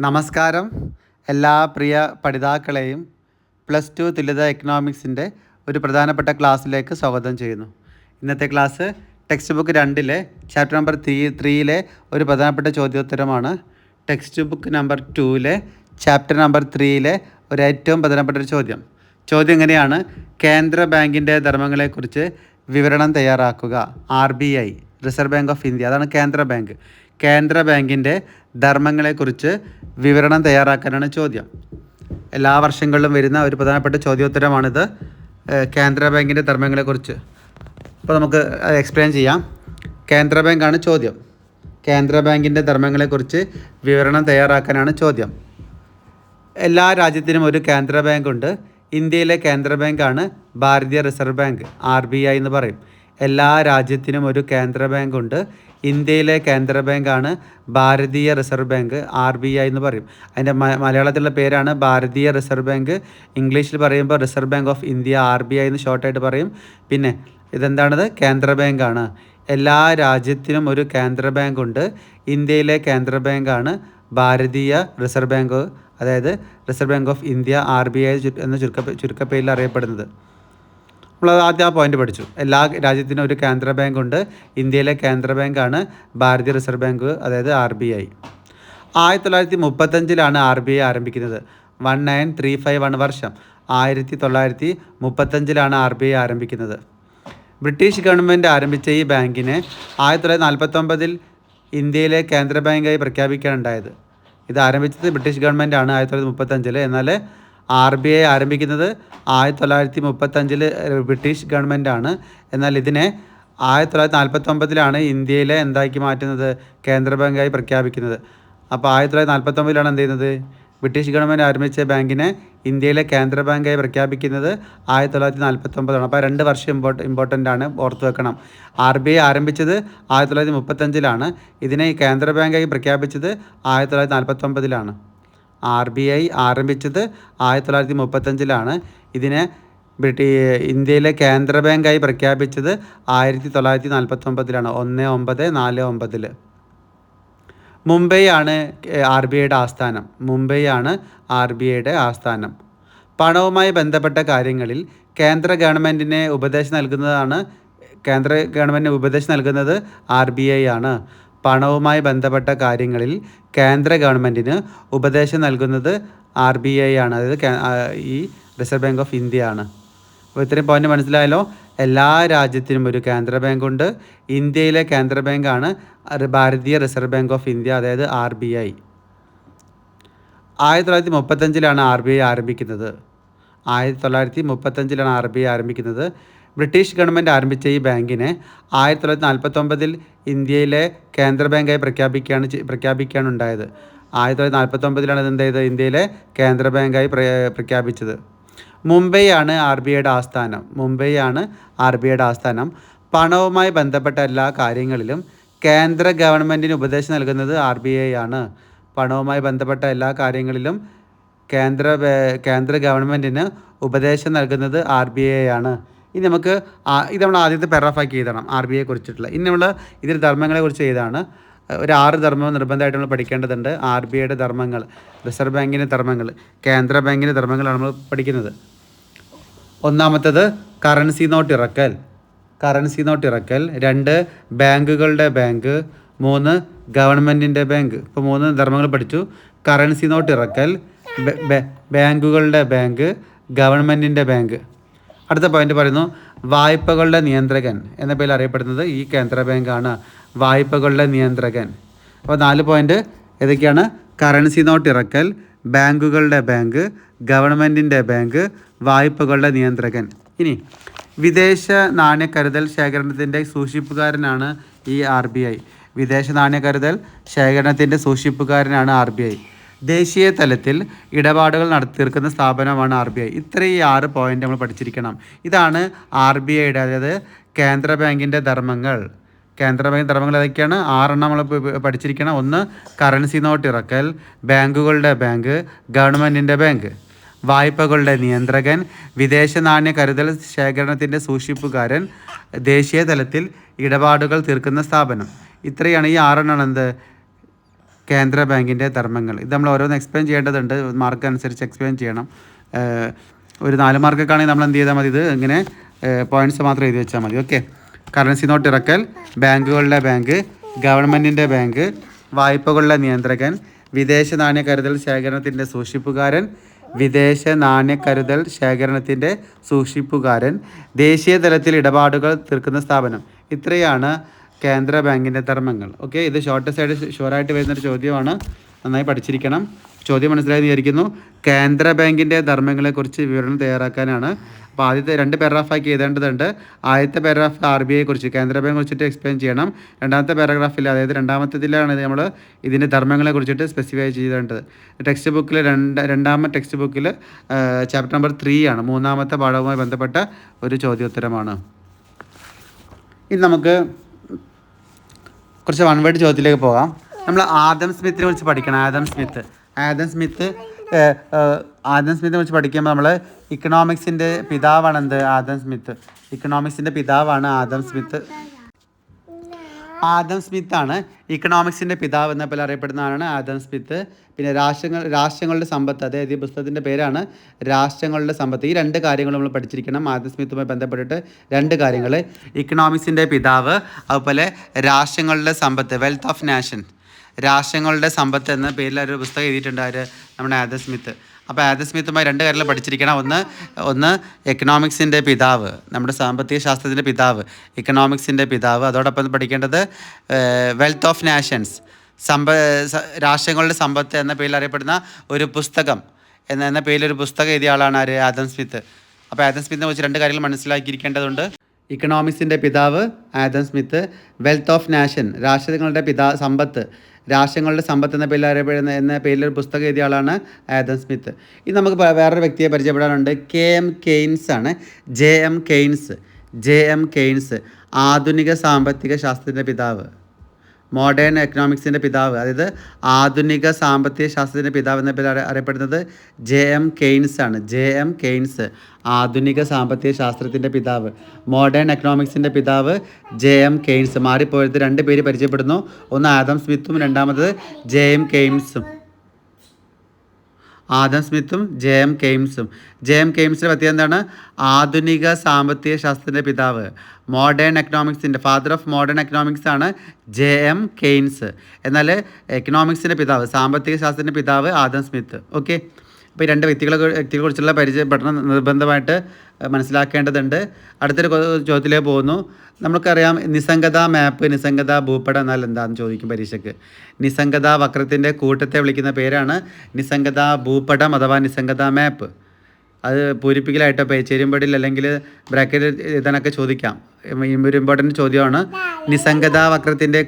നമസ്കാരം. എല്ലാ പ്രിയ പഠിതാക്കളെയും plus two തുല്യത എക്കണോമിക്സിൻ്റെ ഒരു പ്രധാനപ്പെട്ട ക്ലാസ്സിലേക്ക് സ്വാഗതം ചെയ്യുന്നു. ഇന്നത്തെ class text book 2 chapter number 3 ഒരു പ്രധാനപ്പെട്ട ചോദ്യോത്തരമാണ്. Text book number 2 chapter number 3 ഒരു ഏറ്റവും പ്രധാനപ്പെട്ട ഒരു ചോദ്യം എങ്ങനെയാണ്? കേന്ദ്ര ബാങ്കിൻ്റെ ധർമ്മങ്ങളെക്കുറിച്ച് വിവരണം തയ്യാറാക്കുക. RBI, reserve bank of India, അതാണ് കേന്ദ്ര ബാങ്കിൻ്റെ ധർമ്മങ്ങളെക്കുറിച്ച് വിവരണം തയ്യാറാക്കാനാണ് ചോദ്യം. എല്ലാ വർഷങ്ങളിലും വരുന്ന ഒരു പ്രധാനപ്പെട്ട ചോദ്യോത്തരമാണിത്, കേന്ദ്ര ബാങ്കിൻ്റെ ധർമ്മങ്ങളെക്കുറിച്ച്. അപ്പോൾ നമുക്ക് എക്സ്പ്ലെയിൻ ചെയ്യാം. കേന്ദ്ര ബാങ്കാണ് ചോദ്യം. കേന്ദ്ര ബാങ്കിൻ്റെ ധർമ്മങ്ങളെക്കുറിച്ച് വിവരണം തയ്യാറാക്കാനാണ് ചോദ്യം. എല്ലാ രാജ്യത്തിനും ഒരു കേന്ദ്ര ബാങ്കുണ്ട്. ഇന്ത്യയിലെ കേന്ദ്ര ബാങ്കാണ് ഭാരതീയ റിസർവ് ബാങ്ക്, RBI എന്ന് പറയും. എല്ലാ രാജ്യത്തിനും ഒരു കേന്ദ്ര ബാങ്കുണ്ട്. ഇന്ത്യയിലെ കേന്ദ്ര ബാങ്കാണ് ഭാരതീയ റിസർവ് ബാങ്ക്, RBI എന്ന് പറയും. അതിൻ്റെ മലയാളത്തിലുള്ള പേരാണ് ഭാരതീയ റിസർവ് ബാങ്ക്. ഇംഗ്ലീഷിൽ പറയുമ്പോൾ reserve bank of India, RBI എന്ന് ഷോർട്ടായിട്ട് പറയും. പിന്നെ ഇതെന്താണത്? കേന്ദ്ര ബാങ്കാണ്. എല്ലാ രാജ്യത്തിനും ഒരു കേന്ദ്ര ബാങ്കുണ്ട്. ഇന്ത്യയിലെ കേന്ദ്ര ബാങ്കാണ് ഭാരതീയ റിസർവ് ബാങ്ക്, അതായത് reserve bank of India, RBI എന്ന ചുരുക്കപ്പേരിൽ അറിയപ്പെടുന്നത്. നമ്മൾ ആദ്യം ആ പോയിന്റ് പഠിച്ചു. എല്ലാ രാജ്യത്തിനും ഒരു കേന്ദ്ര ബാങ്കുണ്ട്. ഇന്ത്യയിലെ കേന്ദ്ര ബാങ്കാണ് ഭാരതീയ റിസർവ് ബാങ്ക്, അതായത് RBI. 1935 RBI ആരംഭിക്കുന്നത്. 1935 വർഷം, 1935 RBI ആരംഭിക്കുന്നത്. ബ്രിട്ടീഷ് ഗവൺമെൻറ് ആരംഭിച്ച ഈ ബാങ്കിനെ 1949 ഇന്ത്യയിലെ കേന്ദ്ര ബാങ്കായി പ്രഖ്യാപിക്കാനുണ്ടായത്. ഇത് ആരംഭിച്ചത് ബ്രിട്ടീഷ് ഗവൺമെൻറ്റാണ് 1935. എന്നാൽ RBI ആരംഭിക്കുന്നത് 1935 ബ്രിട്ടീഷ് ഗവൺമെൻറ്റാണ്. എന്നാൽ ഇതിനെ 1949 ഇന്ത്യയിലെ എന്താക്കി മാറ്റുന്നത്? കേന്ദ്ര ബാങ്കായി പ്രഖ്യാപിക്കുന്നത്. അപ്പോൾ 1949 എന്ത് ചെയ്യുന്നത്? ബ്രിട്ടീഷ് ഗവൺമെൻറ് ആരംഭിച്ച ബാങ്കിനെ ഇന്ത്യയിലെ കേന്ദ്ര ബാങ്കായി പ്രഖ്യാപിക്കുന്നത് 1949. അപ്പോൾ 2 വർഷം ഇമ്പോർട്ടൻ്റ് ആണ്, ഓർത്ത് വെക്കണം. RBI ആരംഭിച്ചത് 1935. ഇതിനെ കേന്ദ്ര ബാങ്കായി പ്രഖ്യാപിച്ചത് 1949. RBI ആരംഭിച്ചത് 1935. ഇതിനെ ഇന്ത്യയിലെ കേന്ദ്ര ബാങ്കായി പ്രഖ്യാപിച്ചത് 1949, 1949. മുംബൈ ആണ് RBIയുടെ ആസ്ഥാനം. പണവുമായി ബന്ധപ്പെട്ട കാര്യങ്ങളിൽ കേന്ദ്ര ഗവൺമെൻറ്റിന് ഉപദേശം നൽകുന്നത് RBI ആണ്. പണവുമായി ബന്ധപ്പെട്ട കാര്യങ്ങളിൽ കേന്ദ്ര ഗവൺമെൻറ്റിന് ഉപദേശം നൽകുന്നത് RBI ആണ്, അതായത് ഈ റിസർവ് ബാങ്ക് ഓഫ് ഇന്ത്യ ആണ്. അപ്പോൾ ഇത്രയും പോയിന്റ് മനസ്സിലായല്ലോ. എല്ലാ രാജ്യത്തിനും ഒരു കേന്ദ്ര ബാങ്കുണ്ട്. ഇന്ത്യയിലെ കേന്ദ്ര ബാങ്കാണ് ഭാരതീയ റിസർവ് ബാങ്ക് ഓഫ് ഇന്ത്യ, അതായത് RBI. 1935 RBI ആരംഭിക്കുന്നത്. 1935 RBI ആരംഭിക്കുന്നത്. ബ്രിട്ടീഷ് ഗവൺമെൻറ് ആരംഭിച്ച ഈ ബാങ്കിനെ 1949 ഇന്ത്യയിലെ കേന്ദ്ര ബാങ്കായി പ്രഖ്യാപിക്കുകയാണുണ്ടായത്. 1949 ഇതെന്ത് ചെയ്തത്? ഇന്ത്യയിലെ കേന്ദ്ര ബാങ്കായി പ്രഖ്യാപിച്ചത്. മുംബൈ ആണ് RBIയുടെ ആസ്ഥാനം. പണവുമായി ബന്ധപ്പെട്ട എല്ലാ കാര്യങ്ങളിലും കേന്ദ്ര ഗവൺമെൻറ്റിന് ഉപദേശം നൽകുന്നത് RBI ആണ്. പണവുമായി ബന്ധപ്പെട്ട എല്ലാ കാര്യങ്ങളിലും കേന്ദ്ര ഗവൺമെൻറ്റിന് ഉപദേശം നൽകുന്നത് RBI ആണ്. ഇനി നമുക്ക് ഇത് നമ്മൾ ആദ്യത്തെ പാരഗ്രാഫാക്കി എഴുതണം RBIയെ കുറിച്ചിട്ടുള്ള. ഇനി നമ്മൾ ഇതിൽ ധർമ്മങ്ങളെ കുറിച്ച് എഴുതാണ്. ഒരു 6 ധർമ്മം നിർബന്ധമായിട്ട് നമ്മൾ പഠിക്കേണ്ടതുണ്ട്. RBIയുടെ ധർമ്മങ്ങൾ, റിസർവ് ബാങ്കിൻ്റെ ധർമ്മങ്ങൾ, കേന്ദ്ര ബാങ്കിൻ്റെ ധർമ്മങ്ങളാണ് നമ്മൾ പഠിക്കുന്നത്. ഒന്നാമത്തേത് കറൻസി നോട്ട് ഇറക്കൽ. 2 ബാങ്കുകളുടെ ബാങ്ക്. 3 ഗവൺമെൻറ്റിൻ്റെ ബാങ്ക്. ഇപ്പോൾ 3 ധർമ്മങ്ങൾ പഠിച്ചു. കറൻസി നോട്ട് ഇറക്കൽ, ബാങ്കുകളുടെ ബാങ്ക്, ഗവൺമെൻറ്റിൻ്റെ ബാങ്ക്. അടുത്ത പോയിന്റ് പറയുന്നു, വായ്പകളുടെ നിയന്ത്രകൻ എന്ന പേരിൽ അറിയപ്പെടുന്നത് ഈ കേന്ദ്ര ബാങ്കാണ്, വായ്പകളുടെ നിയന്ത്രകൻ. അപ്പോൾ 4 പോയിന്റ് ഏതൊക്കെയാണ്? കറൻസി നോട്ട് ഇറക്കൽ, ബാങ്കുകളുടെ ബാങ്ക്, ഗവൺമെൻറ്റിൻ്റെ ബാങ്ക്, വായ്പകളുടെ നിയന്ത്രകൻ. ഇനി വിദേശ നാണ്യക്കരുതൽ ശേഖരണത്തിൻ്റെ സൂക്ഷിപ്പുകാരനാണ് ഈ RBI. വിദേശ നാണ്യക്കരുതൽ ശേഖരണത്തിൻ്റെ സൂക്ഷിപ്പുകാരനാണ് RBI. ദേശീയ തലത്തിൽ ഇടപാടുകൾ തീർക്കുന്ന സ്ഥാപനമാണ് RBI. ഇത്രയും 6 പോയിന്റ് നമ്മൾ പഠിച്ചിരിക്കണം. ഇതാണ് RBIയുടെ, അതായത് കേന്ദ്ര ബാങ്കിൻ്റെ ധർമ്മങ്ങൾ. കേന്ദ്ര ബാങ്ക് ധർമ്മങ്ങൾ ഏതൊക്കെയാണ്? 6 നമ്മൾ പഠിച്ചിരിക്കണം. 1 കറൻസി നോട്ട് ഇറക്കൽ, ബാങ്കുകളുടെ ബാങ്ക്, ഗവൺമെൻറ്റിൻ്റെ ബാങ്ക്, വായ്പകളുടെ നിയന്ത്രകൻ, വിദേശ നാണ്യ കരുതൽ ശേഖരണത്തിൻ്റെ സൂക്ഷിപ്പുകാരൻ, ദേശീയ തലത്തിൽ ഇടപാടുകൾ തീർക്കുന്ന സ്ഥാപനം. ഇത്രയാണ് ഈ 6 എന്ത് കേന്ദ്ര ബാങ്കിൻ്റെ ധർമ്മങ്ങൾ. ഇത് നമ്മൾ ഓരോന്ന് എക്സ്പ്ലെയിൻ ചെയ്യേണ്ടതുണ്ട്, മാർക്ക് അനുസരിച്ച് എക്സ്പ്ലെയിൻ ചെയ്യണം. ഒരു 4 മാർക്കൊക്കെ ആണെങ്കിൽ നമ്മൾ എന്ത് ചെയ്താൽ മതി, ഇത് ഇങ്ങനെ പോയിൻറ്റ്സ് മാത്രം എഴുതി വെച്ചാൽ മതി. ഓക്കെ. കറൻസി നോട്ട് ഇറക്കൽ, ബാങ്കുകളുടെ ബാങ്ക്, ഗവൺമെൻറ്റിൻ്റെ ബാങ്ക്, വായ്പകളുടെ നിയന്ത്രകൻ, വിദേശ നാണ്യ കരുതൽ ശേഖരണത്തിൻ്റെ സൂക്ഷിപ്പുകാരൻ, വിദേശ നാണ്യ കരുതൽ ശേഖരണത്തിൻ്റെ സൂക്ഷിപ്പുകാരൻ, ദേശീയ തലത്തിൽ ഇടപാടുകൾ തീർക്കുന്ന സ്ഥാപനം. ഇത്രയാണ് കേന്ദ്ര ബാങ്കിൻ്റെ ധർമ്മങ്ങൾ. ഓക്കെ. ഇത് ഷോർട്ടസ്റ്റ് ആയിട്ട് ഷുവറായിട്ട് വരുന്നൊരു ചോദ്യമാണ്, നന്നായി പഠിച്ചിരിക്കണം. ചോദ്യം മനസ്സിലായി വിചാരിക്കുന്നു. കേന്ദ്ര ബാങ്കിൻ്റെ ധർമ്മങ്ങളെക്കുറിച്ച് വിവരണം തയ്യാറാക്കാനാണ്. അപ്പോൾ ആദ്യത്തെ 2 പാരഗ്രാഫാക്കി എഴുതേണ്ടതുണ്ട്. ആദ്യത്തെ പാരഗ്രാഫ് RBI കുറിച്ച്, കേന്ദ്ര ബാങ്ക് കുറിച്ചിട്ട് എക്സ്പ്ലെയിൻ ചെയ്യണം. രണ്ടാമത്തെ പാരഗ്രാഫിൽ, അതായത് രണ്ടാമത്തേതിലാണ് നമ്മൾ ഇതിൻ്റെ ധർമ്മങ്ങളെ കുറിച്ചിട്ട് സ്പെസിഫൈ ചെയ്തേണ്ടത്. ടെക്സ്റ്റ് ബുക്കിൽ രണ്ടാമത്തെ ടെക്സ്റ്റ് ബുക്കിൽ ചാപ്റ്റർ നമ്പർ 3 ആണ്, 3ാമത്തെ പാഠവുമായി ബന്ധപ്പെട്ട ഒരു ചോദ്യോത്തരമാണ്. ഇനി നമുക്ക് കുറച്ച് വൺ വേർഡ് ചോദ്യത്തിലേക്ക് പോകാം. നമ്മൾ ആദം സ്മിത്തിനെ കുറിച്ച് പഠിക്കണം. ആദം സ്മിത്തിനെ കുറിച്ച് പഠിക്കുമ്പോൾ നമ്മൾ ഇക്കണോമിക്സിൻ്റെ പിതാവാണെന്ത്, ആദം സ്മിത്ത്. ഇക്കണോമിക്സിൻ്റെ പിതാവാണ് ആദം സ്മിത്ത്. ആദം സ്മിത്താണ് ഇക്കണോമിക്സിൻ്റെ പിതാവ് എന്ന പോലെ അറിയപ്പെടുന്ന ആളാണ് ആദം സ്മിത്ത്. പിന്നെ രാഷ്ട്രങ്ങളുടെ സമ്പത്ത്, അതായത് ഈ പുസ്തകത്തിൻ്റെ പേരാണ് രാഷ്ട്രങ്ങളുടെ സമ്പത്ത്. ഈ 2 കാര്യങ്ങൾ നമ്മൾ പഠിച്ചിരിക്കണം. ആദം സ്മിത്തുമായി ബന്ധപ്പെട്ടിട്ട് 2 കാര്യങ്ങൾ, ഇക്കണോമിക്സിൻ്റെ പിതാവ്, അതുപോലെ രാഷ്ട്രങ്ങളുടെ സമ്പത്ത്, വെൽത്ത് ഓഫ് നാഷൻ, രാഷ്ട്രങ്ങളുടെ സമ്പത്ത് എന്ന പേരിൽ ഒരു പുസ്തകം എഴുതിയിട്ടുണ്ട് ആര്, നമ്മുടെ ആദം സ്മിത്ത്. അപ്പോൾ ആദം സ്മിത്തുമായി 2 കാര്യങ്ങൾ പഠിച്ചിരിക്കണം. ഒന്ന് എക്കണോമിക്സിൻ്റെ പിതാവ്, നമ്മുടെ സാമ്പത്തിക ശാസ്ത്രത്തിൻ്റെ പിതാവ്, ഇക്കണോമിക്സിൻ്റെ പിതാവ്. അതോടൊപ്പം പഠിക്കേണ്ടത് വെൽത്ത് ഓഫ് നാഷൻസ്, രാഷ്ട്രങ്ങളുടെ സമ്പത്ത് എന്ന പേരിൽ അറിയപ്പെടുന്ന ഒരു പുസ്തകം എന്ന പേരിൽ ഒരു പുസ്തകം എഴുതിയ ആളാണ് ആര്, ആദം സ്മിത്ത്. അപ്പോൾ ആദം സ്മിത്തിനെ കുറിച്ച് 2 കാര്യങ്ങൾ മനസ്സിലാക്കിയിരിക്കേണ്ടതുണ്ട്. ഇക്കണോമിക്സിൻ്റെ പിതാവ് Adam Smith, wealth of nation, രാഷ്ട്രങ്ങളുടെ സമ്പത്ത്, രാഷ്ട്രങ്ങളുടെ സമ്പത്ത് എന്ന പേരിൽ അറിയപ്പെടുന്ന പേരിലൊരു പുസ്തകം എഴുതിയ ആളാണ് ആദം സ്മിത്ത്. ഇത് നമുക്ക് വേറൊരു വ്യക്തിയെ പരിചയപ്പെടാനുണ്ട്. KM കെയ്ൻസ് ആണ്. JM കെയ്ൻസ് ആധുനിക സാമ്പത്തിക ശാസ്ത്രത്തിൻ്റെ പിതാവ്, മോഡേൺ എക്കണോമിക്സിൻ്റെ പിതാവ്, അതായത് ആധുനിക സാമ്പത്തിക ശാസ്ത്രത്തിൻ്റെ പിതാവ് എന്ന പേര് അറിയപ്പെടുന്നത് JM കെയ്ൻസ് ആണ്. JM കെയ്ൻസ് ആധുനിക സാമ്പത്തിക ശാസ്ത്രത്തിൻ്റെ പിതാവ്, മോഡേൺ എക്കണോമിക്സിൻ്റെ പിതാവ് JM കെയ്ൻസ്. മാറിപ്പോയത് 2 പേര് പരിചയപ്പെടുന്നു. ഒന്ന് ആദം സ്മിത്തും രണ്ടാമത് JM കെയ്ൻസും. ആദം സ്മിത്തും JM കെയ്ൻസും. JM കെയ്ൻസിൻ്റെ പ്രത്യേകത എന്താണ്? ആധുനിക സാമ്പത്തിക ശാസ്ത്രത്തിൻ്റെ പിതാവ്, മോഡേൺ എക്കണോമിക്സിൻ്റെ ഫാദർ ഓഫ് മോഡേൺ എക്കണോമിക്സ് ആണ് JM കെയ്ൻസ്. എന്നാൽ എക്കണോമിക്സിൻ്റെ പിതാവ്, സാമ്പത്തിക ശാസ്ത്രത്തിൻ്റെ പിതാവ് ആദം സ്മിത്ത്. ഓക്കെ. അപ്പോൾ ഈ 2 വ്യക്തികളെക്കുറിച്ചുള്ള പഠനം നിർബന്ധമായിട്ട് മനസ്സിലാക്കേണ്ടതുണ്ട്. അടുത്തൊരു ചോദ്യത്തിലേക്ക് പോകുന്നു. നമുക്കറിയാം നിസ്സംഗത മാപ്പ്, നിസ്സംഗത ഭൂപടം എന്നാൽ എന്താണെന്ന് ചോദിക്കും പരീക്ഷയ്ക്ക്. നിസ്സംഗത വക്രത്തിൻ്റെ കൂട്ടത്തെ വിളിക്കുന്ന പേരാണ് നിസ്സംഗത ഭൂപടം അഥവാ നിസ്സംഗത മാപ്പ്. അത് പൂരിപ്പിക്കലായിട്ടോ ചേരുമ്പടിയിൽ അല്ലെങ്കിൽ ബ്രാക്കറ്റ് എഴുതാനൊക്കെ ചോദിക്കാം. ഒരു ഇമ്പോർട്ടൻറ്റ് ചോദ്യമാണ്. നിസ്സംഗത വക്രത്തിൻ്റെ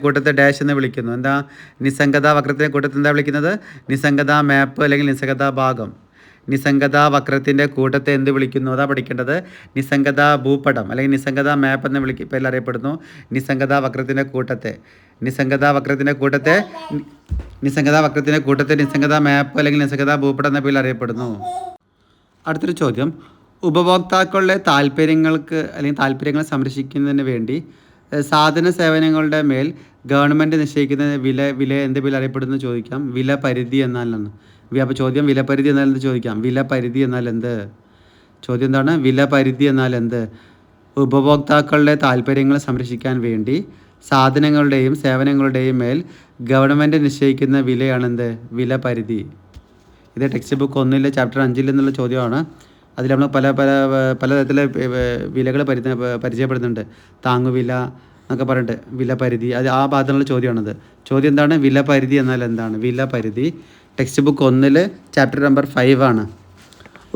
കൂട്ടത്തെ ഡാഷ് എന്ന് വിളിക്കുന്നു. എന്താ നിസ്സംഗത വക്രത്തിൻ്റെ കൂട്ടത്തെ എന്താ വിളിക്കുന്നത്? നിസ്സംഗത മാപ്പ് അല്ലെങ്കിൽ നിസ്സംഗത ഭാഗം. നിസ്സംഗത വക്രത്തിൻ്റെ കൂട്ടത്തെ എന്ത് വിളിക്കുന്നു? അതാ പഠിക്കേണ്ടത്. നിസ്സംഗത ഭൂപടം അല്ലെങ്കിൽ നിസ്സംഗത മാപ്പ് എന്ന് പേരിൽ അറിയപ്പെടുന്നു. നിസ്സംഗത വക്രത്തിൻ്റെ കൂട്ടത്തെ നിസ്സംഗത മാപ്പ് അല്ലെങ്കിൽ നിസ്സംഗത ഭൂപടം എന്ന പേരിൽ അറിയപ്പെടുന്നു. അടുത്തൊരു ചോദ്യം. ഉപഭോക്താക്കളുടെ താല്പര്യങ്ങൾ സംരക്ഷിക്കുന്നതിന് വേണ്ടി സാധന സേവനങ്ങളുടെ മേൽ ഗവൺമെൻറ് നിശ്ചയിക്കുന്ന വില എന്ത് പേരിൽ അറിയപ്പെടുന്നു ചോദിക്കാം. വില പരിധി എന്നാലാണ്. അപ്പോൾ ചോദ്യം വിലപരിധി എന്നാൽ എന്ത് ചോദിക്കാം. വിലപരിധി എന്നാൽ എന്ത്? ചോദ്യം എന്താണ്? വിലപരിധി എന്നാൽ എന്ത്? ഉപഭോക്താക്കളുടെ താല്പര്യങ്ങൾ സംരക്ഷിക്കാൻ വേണ്ടി സാധനങ്ങളുടെയും സേവനങ്ങളുടെയും മേൽ ഗവൺമെൻറ് നിശ്ചയിക്കുന്ന വിലയാണെന്ത്? വിലപരിധി. ഇത് ടെക്സ്റ്റ് ബുക്ക് 1 ചാപ്റ്റർ 5 എന്നുള്ള ചോദ്യമാണ്. അതിൽ നമ്മൾ പലതരത്തിലെ വിലകൾ പരിചയപ്പെടുന്നുണ്ട്. താങ്ങുവില എന്നൊക്കെ പറഞ്ഞിട്ട് വിലപരിധി, അത് ആ ഭാഗത്തുള്ള ചോദ്യമാണത്. ചോദ്യം എന്താണ്? വിലപരിധി എന്നാൽ എന്താണ്? വിലപരിധി ടെക്സ്റ്റ് ബുക്ക് 1 ചാപ്റ്റർ നമ്പർ 5 ആണ്.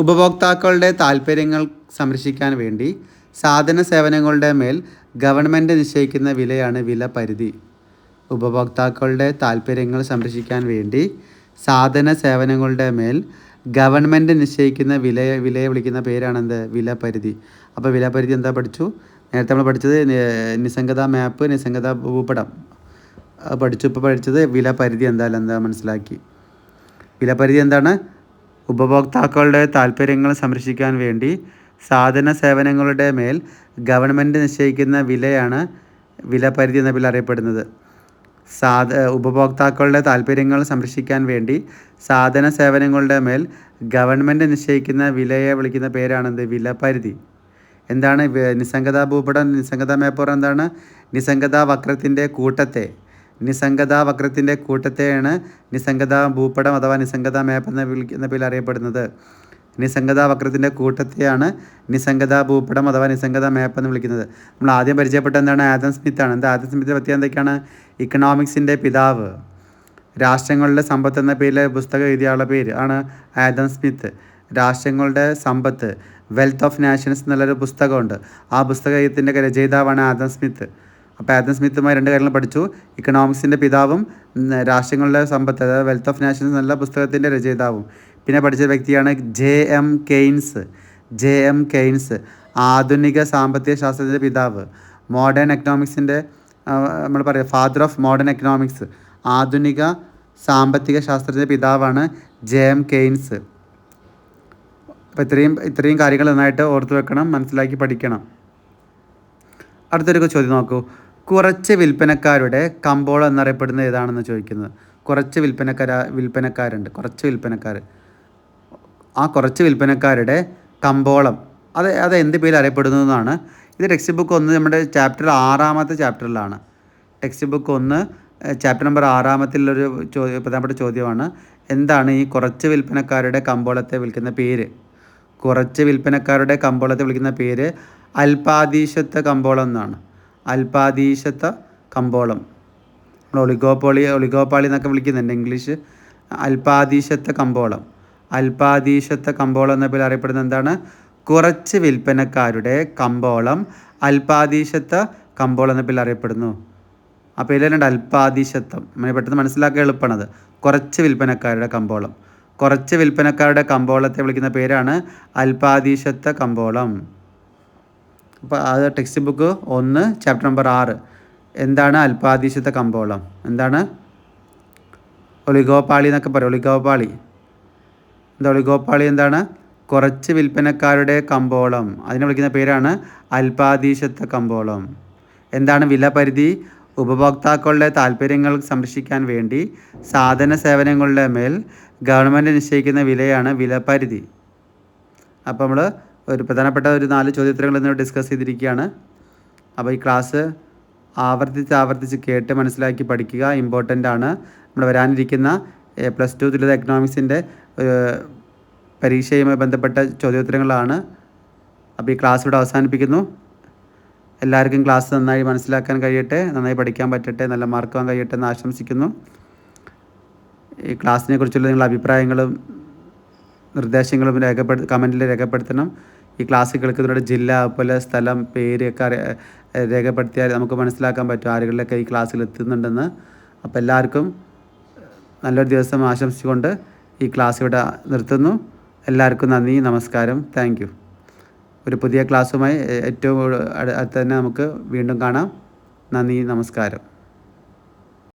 ഉപഭോക്താക്കളുടെ താല്പര്യങ്ങൾ സംരക്ഷിക്കാൻ വേണ്ടി സാധന സേവനങ്ങളുടെ മേൽ ഗവൺമെൻറ് നിശ്ചയിക്കുന്ന വിലയാണ് വിലപരിധി. ഉപഭോക്താക്കളുടെ താല്പര്യങ്ങൾ സംരക്ഷിക്കാൻ വേണ്ടി സാധന സേവനങ്ങളുടെ മേൽ ഗവൺമെൻറ് നിശ്ചയിക്കുന്ന വിലയെ വിളിക്കുന്ന പേരാണെന്ത്? വിലപരിധി. അപ്പോൾ വിലപരിധി എന്താ പഠിച്ചു? നേരത്തെ നമ്മൾ പഠിച്ചത് നിസ്സംഗത മാപ്പ്, നിസ്സംഗത ഭൂപടം പഠിച്ചു. ഇപ്പോൾ പഠിച്ചത് വിലപരിധി എന്താ മനസ്സിലാക്കി. വിലപരിധി എന്താണ്? ഉപഭോക്താക്കളുടെ താല്പര്യങ്ങൾ സംരക്ഷിക്കാൻ വേണ്ടി സാധന സേവനങ്ങളുടെ മേൽ ഗവൺമെൻറ് നിശ്ചയിക്കുന്ന വിലയാണ് വിലപരിധി എന്ന പേരിൽ അറിയപ്പെടുന്നത്. ഉപഭോക്താക്കളുടെ താൽപ്പര്യങ്ങൾ സംരക്ഷിക്കാൻ വേണ്ടി സാധന സേവനങ്ങളുടെ മേൽ ഗവൺമെൻറ് നിശ്ചയിക്കുന്ന വിലയെ വിളിക്കുന്ന പേരാണെന്ത്? വിലപരിധി. എന്താണ് നിസ്സംഗതാ ഭൂപടം, നിസ്സംഗതാ മേപ്പ് എന്താണ്? നിസ്സംഗതാ വക്രത്തിൻ്റെ കൂട്ടത്തെയാണ് നിസ്സംഗതാ ഭൂപടം അഥവാ നിസ്സംഗതാ മേപ്പ് എന്ന പേരിൽ അറിയപ്പെടുന്നത്. നിസ്സംഗതാ വക്രത്തിൻ്റെ കൂട്ടത്തെയാണ് നിസ്സംഗതാ ഭൂപടം അഥവാ നിസ്സംഗതാ മേപ്പ് എന്ന് വിളിക്കുന്നത്. നമ്മൾ ആദ്യം പരിചയപ്പെട്ട എന്താണ്? ആദം സ്മിത്താണ്. എന്താ ആദം സ്മിത്തിൻ്റെ പ്രത്യേകത എന്തൊക്കെയാണ്? ഇക്കണോമിക്സിൻ്റെ പിതാവ്, രാഷ്ട്രങ്ങളുടെ സമ്പത്ത് എന്ന പേരിലെ പുസ്തകം എഴുതിയുള്ള പേര് ആണ് ആദം സ്മിത്ത്. രാഷ്ട്രങ്ങളുടെ സമ്പത്ത്, വെൽത്ത് ഓഫ് നാഷൻസ് എന്നുള്ളൊരു പുസ്തകമുണ്ട്. ആ പുസ്തകത്തിൻ്റെ രചയിതാവാണ് ആദം സ്മിത്ത്. അപ്പോൾ ആദം സ്മിത്തുമായി 2 കാര്യങ്ങൾ പഠിച്ചു. ഇക്കണോമിക്സിൻ്റെ പിതാവും രാഷ്ട്രങ്ങളുടെ സമ്പത്ത് അതായത് വെൽത്ത് ഓഫ് നാഷൻസ് എന്നുള്ള പുസ്തകത്തിൻ്റെ രചയിതാവും. പിന്നെ പഠിച്ച വ്യക്തിയാണ് ജെ.എം. കെയ്ൻസ്, ആധുനിക സാമ്പത്തിക ശാസ്ത്രത്തിൻ്റെ പിതാവ്. മോഡേൺ എക്കണോമിക്സിൻ്റെ നമ്മൾ പറയാം ഫാദർ ഓഫ് മോഡേൺ എക്കണോമിക്സ്, ആധുനിക സാമ്പത്തിക ശാസ്ത്രത്തിൻ്റെ പിതാവാണ് ജെ.എം. കെയ്ൻസ്. അപ്പോൾ ഇത്രയും കാര്യങ്ങൾ നന്നായിട്ട് ഓർത്തു വെക്കണം, മനസ്സിലാക്കി പഠിക്കണം. അടുത്തൊരു ചോദ്യം നോക്കൂ. കുറച്ച് വിൽപ്പനക്കാരുടെ കമ്പോളം എന്നറിയപ്പെടുന്നത് ഏതാണെന്ന് ചോദിക്കുന്നത്. കുറച്ച് വിൽപ്പനക്കാരുണ്ട്. ആ കുറച്ച് വിൽപ്പനക്കാരുടെ കമ്പോളം അത് എന്ത് പേരിൽ അറിയപ്പെടുന്നു എന്നാണ്. ഇത് ടെക്സ്റ്റ് ബുക്ക് 1 നമ്മുടെ ചാപ്റ്റർ 6 ചാപ്റ്ററിലാണ്. ടെക്സ്റ്റ് ബുക്ക് 1 ചാപ്റ്റർ നമ്പർ 6 പ്രധാനപ്പെട്ട ചോദ്യമാണ്. എന്താണ് ഈ കുറച്ച് വിൽപ്പനക്കാരുടെ കമ്പോളത്തെ വിളിക്കുന്ന പേര്? കുറച്ച് വിൽപ്പനക്കാരുടെ കമ്പോളത്തെ വിളിക്കുന്ന പേര് അൽപാദീശത്വ കമ്പോളം എന്നാണ്. അൽപാദീശത്വ കമ്പോളം, നമ്മൾ ഒളിഗോപാളി എന്നൊക്കെ വിളിക്കുന്നുണ്ട് ഇംഗ്ലീഷ്. അൽപാദീശത്വ കമ്പോളം എന്ന പേരിൽ അറിയപ്പെടുന്നത് എന്താണ്? കുറച്ച് വിൽപ്പനക്കാരുടെ കമ്പോളം അൽപാദീശത്വ കമ്പോളം എന്ന പേരിൽ അറിയപ്പെടുന്നു. ആ പേരിലുണ്ട് അൽപാദീശത്വം. നമ്മൾ പെട്ടെന്ന് മനസ്സിലാക്കാൻ എളുപ്പമാണത്. കുറച്ച് വിൽപ്പനക്കാരുടെ കമ്പോളത്തെ വിളിക്കുന്ന പേരാണ് അൽപാദീശത്വ കമ്പോളം. അപ്പോൾ അത് ടെക്സ്റ്റ് ബുക്ക് 1 ചാപ്റ്റർ നമ്പർ 6. എന്താണ് അൽപാദീശത്വ കമ്പോളം? എന്താണ്? ഒളിഗോപാളി എന്നൊക്കെ പറയും. ഒളിഗോപാളി എന്താണ്? കുറച്ച് വിൽപ്പനക്കാരുടെ കമ്പോളം, അതിനെ വിളിക്കുന്ന പേരാണ് അൽപാദീശത്വ കമ്പോളം. എന്താണ് വിലപരിധി? ഉപഭോക്താക്കളുടെ താൽപ്പര്യങ്ങൾ സംരക്ഷിക്കാൻ വേണ്ടി സാധന സേവനങ്ങളുടെ മേൽ ഗവൺമെൻറ് നിശ്ചയിക്കുന്ന വിലയാണ് വിലപരിധി. അപ്പോൾ നമ്മൾ ഒരു പ്രധാനപ്പെട്ട 4 ചോദ്യോത്തരങ്ങൾ ഇന്ന് ഡിസ്കസ് ചെയ്തിരിക്കുകയാണ്. അപ്പോൾ ഈ ക്ലാസ് ആവർത്തിച്ച് കേട്ട് മനസ്സിലാക്കി പഠിക്കുക, ഇമ്പോർട്ടൻ്റ് ആണ്. നമ്മൾ വരാനിരിക്കുന്ന +2 തുല്യത എക്കണോമിക്സിൻ്റെ പരീക്ഷയുമായി ബന്ധപ്പെട്ട ചോദ്യോത്തരങ്ങളാണ്. അപ്പോൾ ഈ ക്ലാസ് ഇവിടെ അവസാനിപ്പിക്കുന്നു. എല്ലാവർക്കും ക്ലാസ് നന്നായി മനസ്സിലാക്കാൻ കഴിയട്ടെ, നന്നായി പഠിക്കാൻ പറ്റട്ടെ, നല്ല മാർക്ക് വാങ്ങാൻ കഴിയട്ടെ എന്ന് ആശംസിക്കുന്നു. ഈ ക്ലാസ്സിനെ കുറിച്ചുള്ള നിങ്ങളുടെ അഭിപ്രായങ്ങളും നിർദ്ദേശങ്ങളും കമൻറ്റിൽ രേഖപ്പെടുത്തണം. ഈ ക്ലാസ് കേൾക്കുന്നവരുടെ ജില്ല, അതുപോലെ സ്ഥലം, പേര് ഒക്കെ രേഖപ്പെടുത്തിയാൽ നമുക്ക് മനസ്സിലാക്കാൻ പറ്റും ആരുകളിലൊക്കെ ഈ ക്ലാസ്സിൽ എത്തുന്നുണ്ടെന്ന്. അപ്പോൾ എല്ലാവർക്കും നല്ലൊരു ദിവസം ആശംസിച്ചുകൊണ്ട് ഈ ക്ലാസ് ഇവിടെ നിർത്തുന്നു. എല്ലാവർക്കും നന്ദി, നമസ്കാരം, താങ്ക് യു. ഒരു പുതിയ ക്ലാസ്സുമായി ഏറ്റവും അടുത്ത് തന്നെ നമുക്ക് വീണ്ടും കാണാം. നന്ദി, നമസ്കാരം.